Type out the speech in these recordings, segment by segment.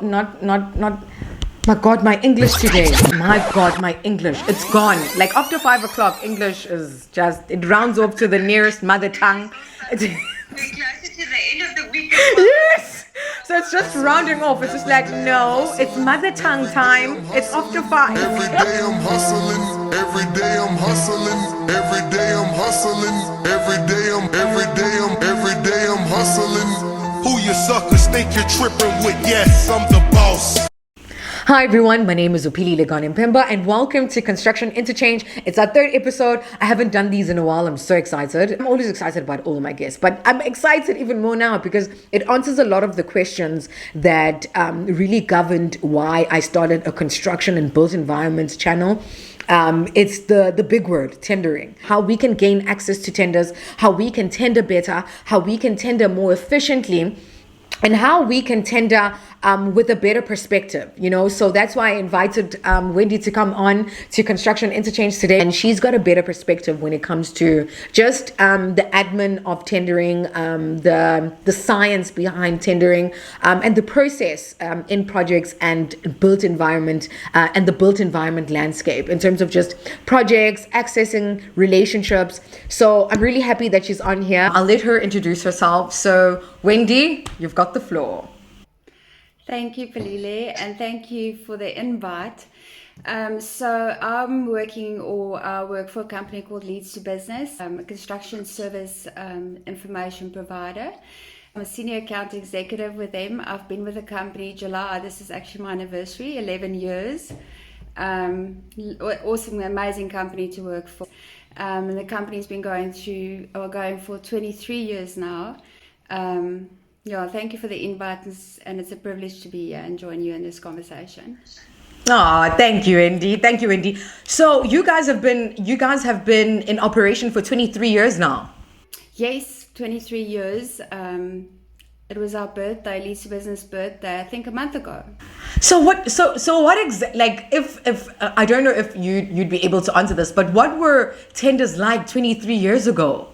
not. My God, my English today. My God, my English. It's gone. Like after 5 o'clock, English is just, it rounds off to the nearest mother tongue. We're closer to the end of the week as well. Yes. So it's just rounding off. It's just like, no, it's mother tongue time. It's after 5. Every day I'm hustling. Every day I'm hustling. Every day I'm hustling. Every day I'm hustling. Who you suckers think you're tripping with? Yes, I'm the boss. Hi everyone, my name is Upili Legani-Mpemba and welcome to Construction Interchange. It's our third episode. I haven't done these in a while. I'm so excited. I'm always excited about all of my guests, but I'm excited even more now because it answers a lot of the questions that really governed why I started a construction and built environments channel. It's the big word, tendering. How we can gain access to tenders, how we can tender better, how we can tender more efficiently, and how we can tender with a better perspective, so that's why I invited Wendy to come on to Construction Interchange today, and she's got a better perspective when it comes to just the admin of tendering, the science behind tendering, and the process in projects and built environment and the built environment landscape in terms of just projects, accessing relationships. So I'm really happy that she's on here. I'll let her introduce herself. So Wendy, you've got the floor. Thank you, Palile, and thank you for the invite. So I'm working, or I work for a company called Leads to Business, a construction service information provider. I'm a senior account executive with them. I've been with the company July. This is actually my anniversary, 11 years. Awesome, amazing company to work for. And the company's been going for 23 years now. Thank you for the invite, and it's a privilege to be here and join you in this conversation. Oh, thank you, Wendy. Thank you, Wendy. So you guys have been in operation for 23 years now. Yes, 23 years. It was our birthday, Leads to Business birthday, I think a month ago. So what? So what exactly? Like, if I don't know if you'd be able to answer this, but what were tenders like 23 years ago?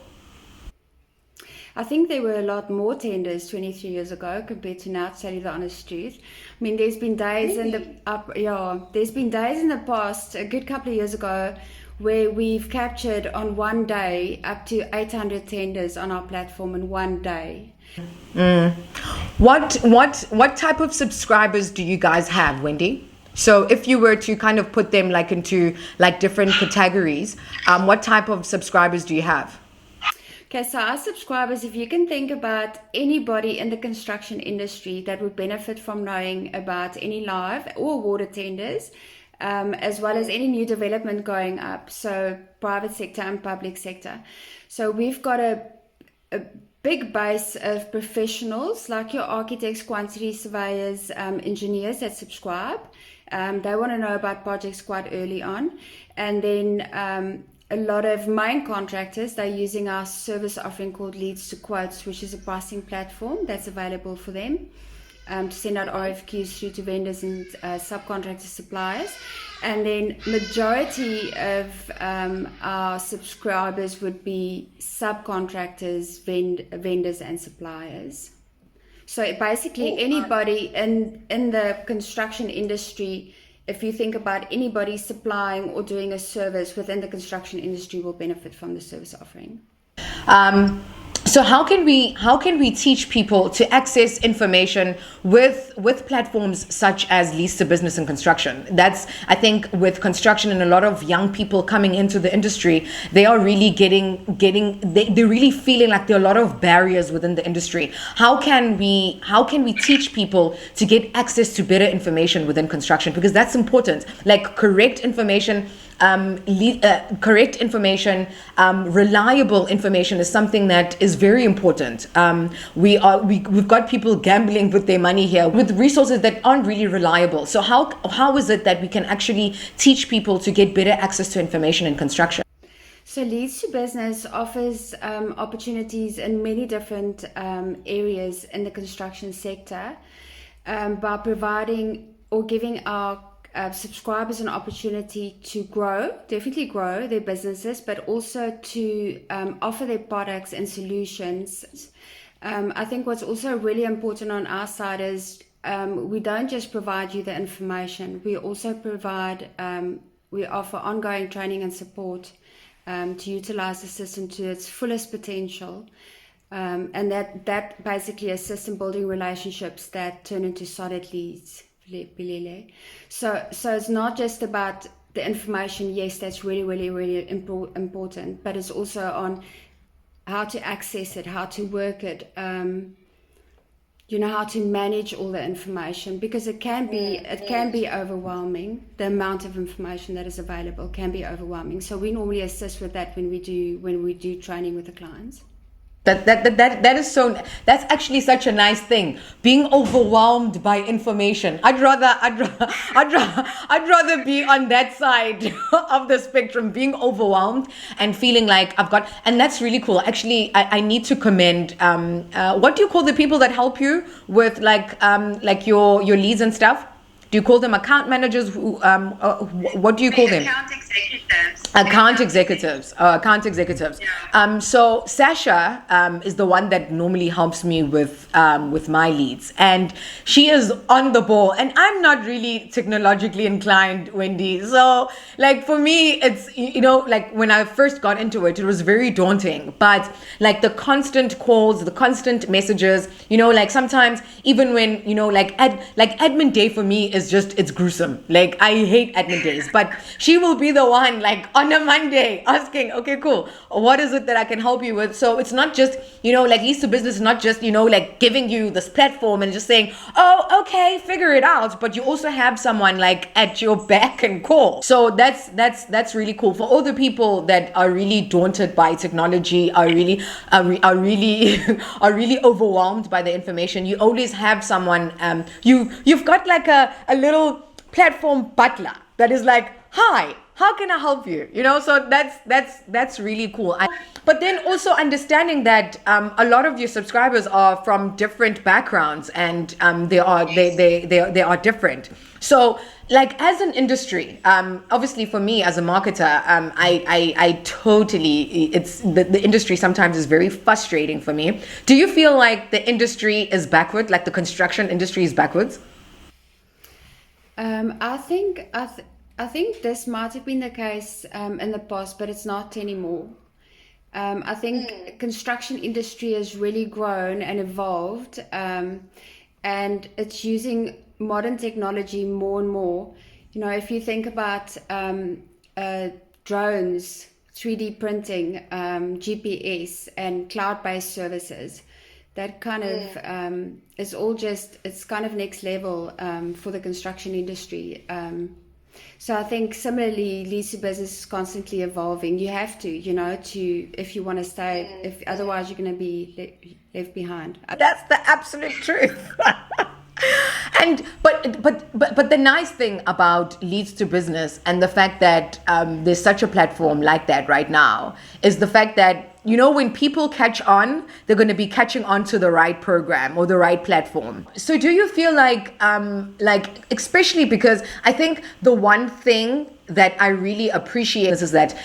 I think there were a lot more tenders 23 years ago compared to now, to tell you the honest truth. I mean, there's been days in the past, a good couple of years ago, where we've captured on one day up to 800 tenders on our platform in one day. What type of subscribers do you guys have, Wendy? So if you were to kind of put them into different categories, what type of subscribers do you have? Okay, so our subscribers, if you can think about anybody in the construction industry that would benefit from knowing about any live or awarded tenders, as well as any new development going up, so private sector and public sector. So we've got a big base of professionals like your architects, quantity surveyors, engineers that subscribe. They want to know about projects quite early on. And then a lot of main contractors, they're using our service offering called Leads to Quotes, which is a pricing platform that's available for them to send out RFQs through to vendors and subcontractor suppliers. And then majority of our subscribers would be subcontractors, vendors and suppliers. So basically anybody in the construction industry, if you think about anybody supplying or doing a service within the construction industry, will benefit from the service offering. So how can we teach people to access information with platforms such as Leads to Business and Construction? That's, I think, with construction and a lot of young people coming into the industry, they are really they're really feeling like there are a lot of barriers within the industry. How can we teach people to get access to better information within construction? Because that's important, like correct information. Correct information, reliable information is something that is very important. We've got people gambling with their money here with resources that aren't really reliable. So how is it that we can actually teach people to get better access to information in construction? So Leads to Business offers opportunities in many different areas in the construction sector by providing or giving our subscribers an opportunity to definitely grow their businesses, but also to offer their products and solutions. I think what's also really important on our side is we don't just provide you the information, we also provide, we offer ongoing training and support to utilize the system to its fullest potential. And that basically assists in building relationships that turn into solid leads. So it's not just about the information. Yes, that's really, really, really important, but it's also on how to access it, how to work it, how to manage all the information, because it can be overwhelming. The amount of information that is available can be overwhelming. So we normally assist with that when we do training with the clients. That is so. That's actually such a nice thing. Being overwhelmed by information. I'd rather be on that side of the spectrum, being overwhelmed and feeling like I've got. And that's really cool. Actually, I need to commend. What do you call the people that help you with like your leads and stuff? Do you call them account managers? What do you call them? Account executives. Account executives. Yeah. So Sasha is the one that normally helps me with my leads, and she is on the ball. And I'm not really technologically inclined, Wendy. So like for me, it's like when I first got into it, it was very daunting. But like the constant calls, the constant messages, like sometimes even when like admin day for me is just, it's gruesome. Like I hate admin days, but she will be the one like on a Monday asking, okay, cool, what is it that I can help you with? So it's not just, like Leads to Business is not just, like giving you this platform and just saying, oh, okay, figure it out. But you also have someone like at your beck and call. So that's really cool. For all the people that are really daunted by technology, are really overwhelmed by the information, you always have someone, you've got like a little platform butler that is like, hi, how can I help you? So that's really cool. But then also understanding that a lot of your subscribers are from different backgrounds, and they are different. So like as an industry, obviously for me as a marketer, I totally, it's the industry sometimes is very frustrating for me. Do you feel like the industry is backward, like the construction industry is backwards? I think this might have been the case in the past, but it's not anymore. I think construction industry has really grown and evolved, and it's using modern technology more and more. If you think about drones, 3D printing, GPS, and cloud-based services, that kind of is all just, it's kind of next level for the construction industry. So I think similarly, Leads to Business is constantly evolving. You have to, if you want to stay, if otherwise you're going to be left behind. That's the absolute truth. And but the nice thing about Leads to Business and the fact that there's such a platform like that right now is the fact that when people catch on, they're going to be catching on to the right program or the right platform. So do you feel like especially because I think the one thing that I really appreciate is that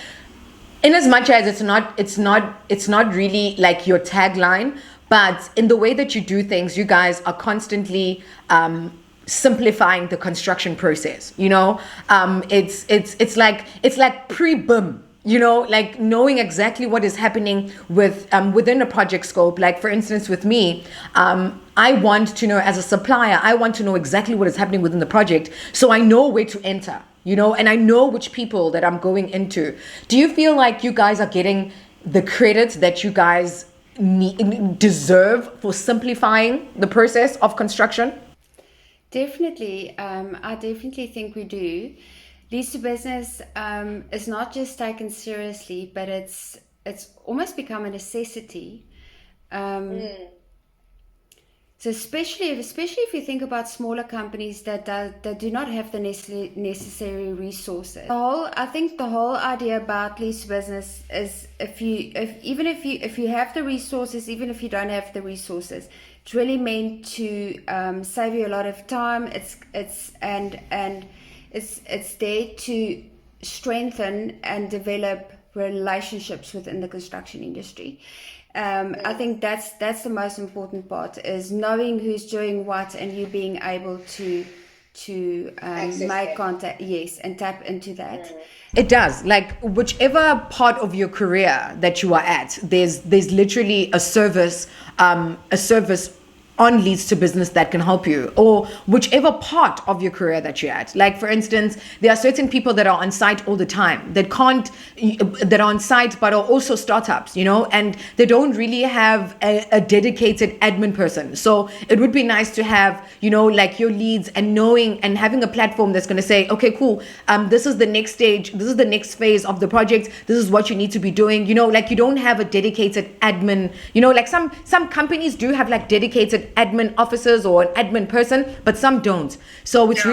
in as much as it's not really like your tagline, but in the way that you do things, you guys are constantly simplifying the construction process. It's like pre-BIM. Like knowing exactly what is happening with within a project scope. Like for instance, with me, I want to know as a supplier, I want to know exactly what is happening within the project, so I know where to enter. And I know which people that I'm going into. Do you feel like you guys are getting the credit that you guys deserve for simplifying the process of construction? Definitely, I definitely think we do. Leads to Business is not just taken seriously, but it's almost become a necessity. So especially if you think about smaller companies that do not have the necessary resources. I think the whole idea about Leads to Business is if you have the resources, even if you don't have the resources, it's really meant to save you a lot of time. It's there to strengthen and develop relationships within the construction industry. I think that's the most important part, is knowing who's doing what and you being able to make contact, yes, and tap into that. It does. Like whichever part of your career that you are at, there's literally a service on Leads to Business that can help you, or whichever part of your career that you're at. Like for instance, there are certain people that are on site all the time that are on site but are also startups, and they don't really have a dedicated admin person. So it would be nice to have, like your leads and knowing and having a platform that's going to say, okay, cool, this is the next stage, this is the next phase of the project, this is what you need to be doing. Like you don't have a dedicated admin, like some companies do have like dedicated admin officers or an admin person, but some don't. So it's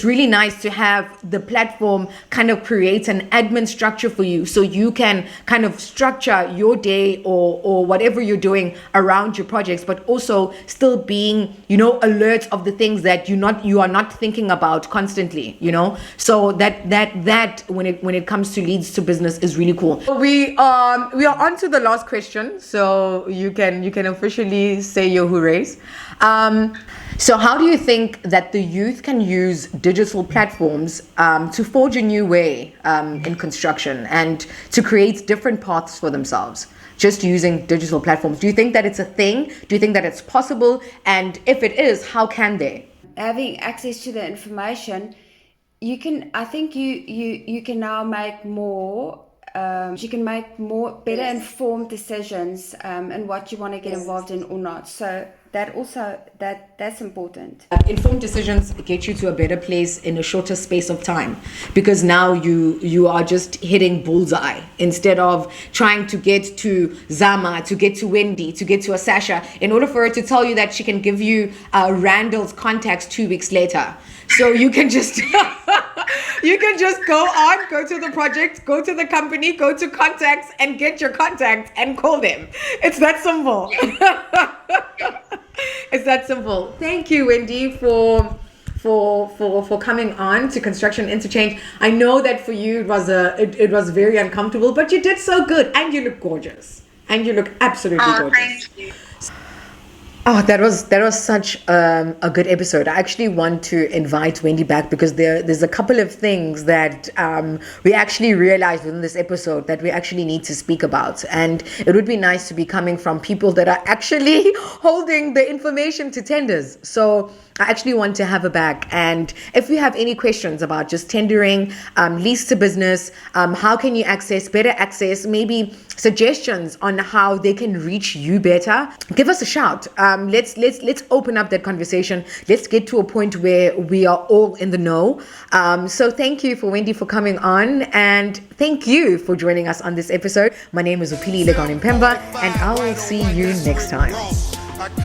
really nice to have the platform kind of create an admin structure for you, so you can kind of structure your day or whatever you're doing around your projects, but also still being alert of the things that you are not thinking about constantly. So that when it comes to Leads to Business is really cool. We are on to the last question, so you can officially say your hooray. So how do you think that the youth can use digital platforms to forge a new way in construction and to create different paths for themselves, just using digital platforms? Do you think that it's a thing? Do you think that it's possible? And if it is, how can they? Having access to the information, you can now make more. You can make better informed decisions in what you want to get involved in or not. So that's important. Informed decisions get you to a better place in a shorter space of time, because now you are just hitting bullseye instead of trying to get to Zama, to get to Wendy, to get to a Sasha, in order for her to tell you that she can give you Randall's contacts 2 weeks later. So you can just go to the project, go to the company, go to contacts and get your contacts and call them. It's that simple. It's that simple. Thank you, Wendy, for coming on to Construction Interchange. I know that for you it was very uncomfortable, but you did so good, and you look gorgeous, and you look absolutely gorgeous. Thank you. Oh, that was such a good episode. I actually want to invite Wendy back, because there's a couple of things that we actually realized within this episode that we actually need to speak about. And it would be nice to be coming from people that are actually holding the information to tenders. So I actually want to have her back. And if you have any questions about just tendering, Leads to Business, how can you better access, maybe suggestions on how they can reach you better, give us a shout. Let's open up that conversation. Let's get to a point where we are all in the know. So thank you for Wendy for coming on, and thank you for joining us on this episode. My name is Upili Legon Pemba, and I will see you next time.